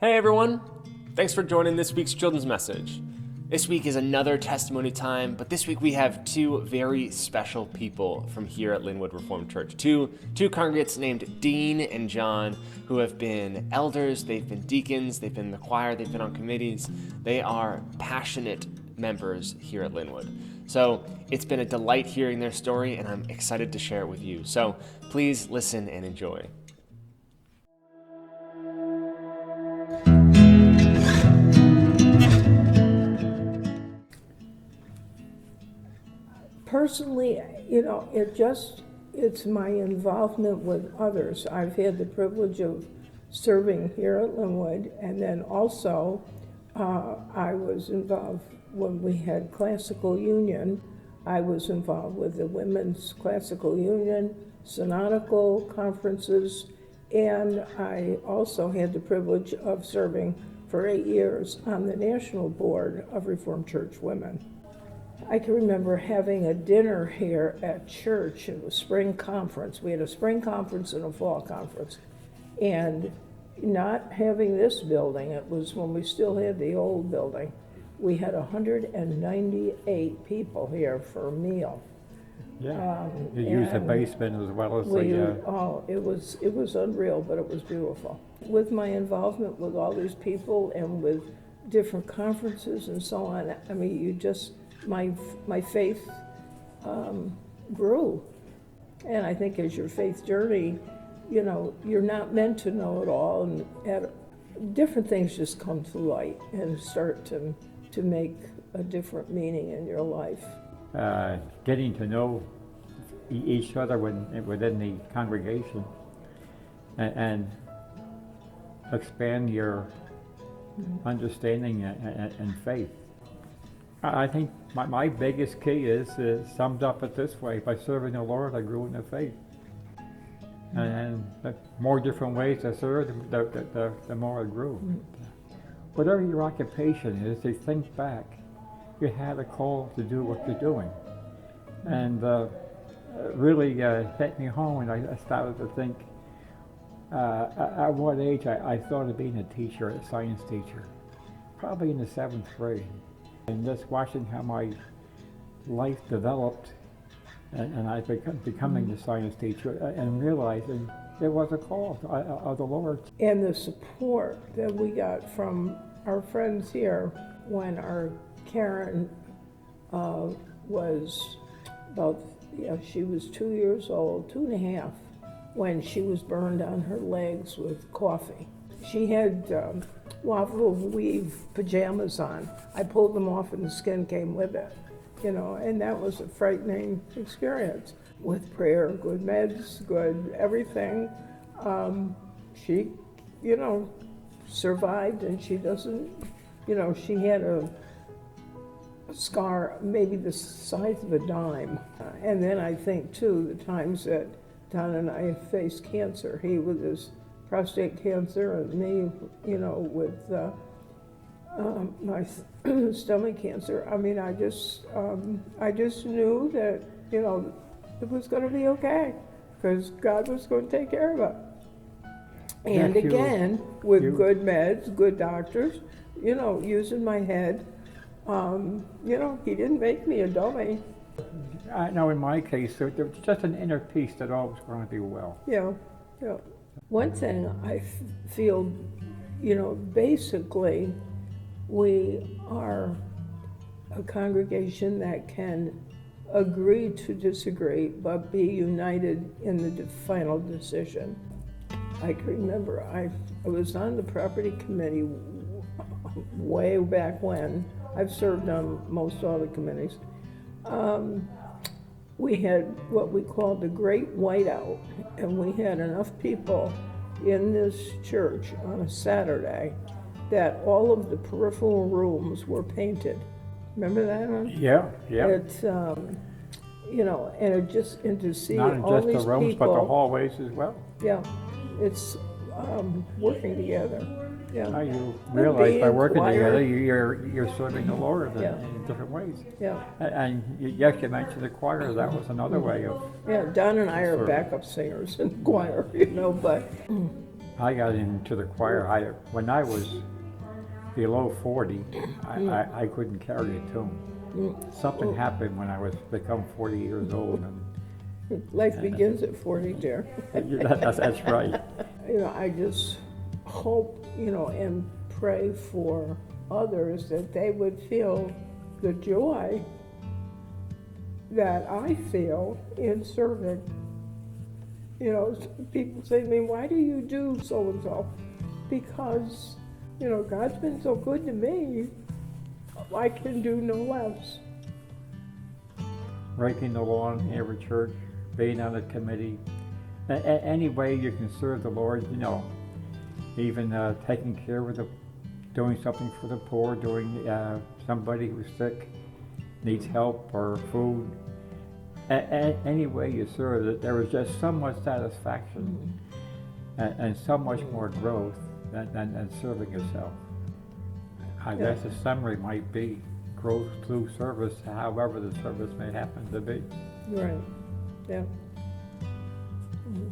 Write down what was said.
Hey everyone! Thanks for joining this week's children's message. This week is another testimony time, but this week we have two very special people from here at Linwood Reformed Church. Two congregates named Dean and John, who have been elders, they've been deacons, they've been in the choir, they've been on committees. They are passionate members here at Linwood. So it's been a delight hearing their story, and I'm excited to share it with you. So please listen and enjoy. Personally, it's my involvement with others. I've had the privilege of serving here at Linwood, and then also I was involved when we had Classical Union. I was involved with the Women's Classical Union, synodical conferences, and I also had the privilege of serving for 8 years on the National Board of Reformed Church Women. I can remember having a dinner here at church. It was spring conference. We had a spring conference and a fall conference. And not having this building, it was when we still had the old building, we had 198 people here for a meal. Yeah, you used the basement as well as it was unreal, but it was beautiful. With my involvement with all these people and with different conferences and so on, I mean, my faith grew. And I think as your faith journey, you're not meant to know it all, and different things just come to light and start to make a different meaning in your life. Getting to know each other within the congregation and expand your understanding and faith. I think my biggest key is summed up it this way: by serving the Lord, I grew in the faith. And the more different ways I served, the more I grew. Whatever your occupation is, you think back, you had a call to do what you're doing. And really hit me home, and I started to think, at what age I thought of being a teacher, a science teacher. Probably in the 7th grade. And just watching how my life developed, and I becoming the science teacher, and realizing there was a call of the Lord. And the support that we got from our friends here when our Karen was she was 2 years old, 2.5, when she was burned on her legs with coffee. She had waffle weave pajamas on. I pulled them off and the skin came with it, and that was a frightening experience. With prayer, good meds, good everything, she, survived, and she doesn't, she had a scar maybe the size of a dime. And then I think too, the times that Don and I faced cancer, he with his prostate cancer, and me, with my stomach cancer. I mean, I just knew that, it was going to be okay, because God was going to take care of it. And again, with good meds, good doctors, using my head, he didn't make me a dummy. I know in my case, there was just an inner peace that all was going to be well. Yeah. One thing I feel, basically, we are a congregation that can agree to disagree, but be united in the final decision. I can remember I was on the property committee way back when. I've served on most all the committees. We had what we called the Great Whiteout, and we had enough people in this church on a Saturday that all of the peripheral rooms were painted. Remember that one? Yeah. It's, and to see not all just these the rooms, people. but the hallways as well. Yeah, it's working together. Yeah. Now you realize by working choir. together, you're serving the Lord in different ways. Yeah. And yes, you mentioned the choir. That was another way of. Yeah, Don and I are backup singers in the choir, but. I got into the choir. When I was below 40, I couldn't carry a tune. Something happened when I was become 40 years old. And Life begins at 40, dear. that's right. You know, I just hope, you know, and pray for others that they would feel the joy that I feel in serving. You know, people say to me, why do you do so-and-so? Because, you know, God's been so good to me, I can do no less. Raking the lawn in every church, being on a committee, any way you can serve the Lord, you know, even taking care of doing something for the poor, doing somebody who's sick, needs help or food. Any way you serve it, there was just so much satisfaction and so much more growth than serving yourself. I guess the summary might be growth through service, however the service may happen to be. Right, yeah. Mhm.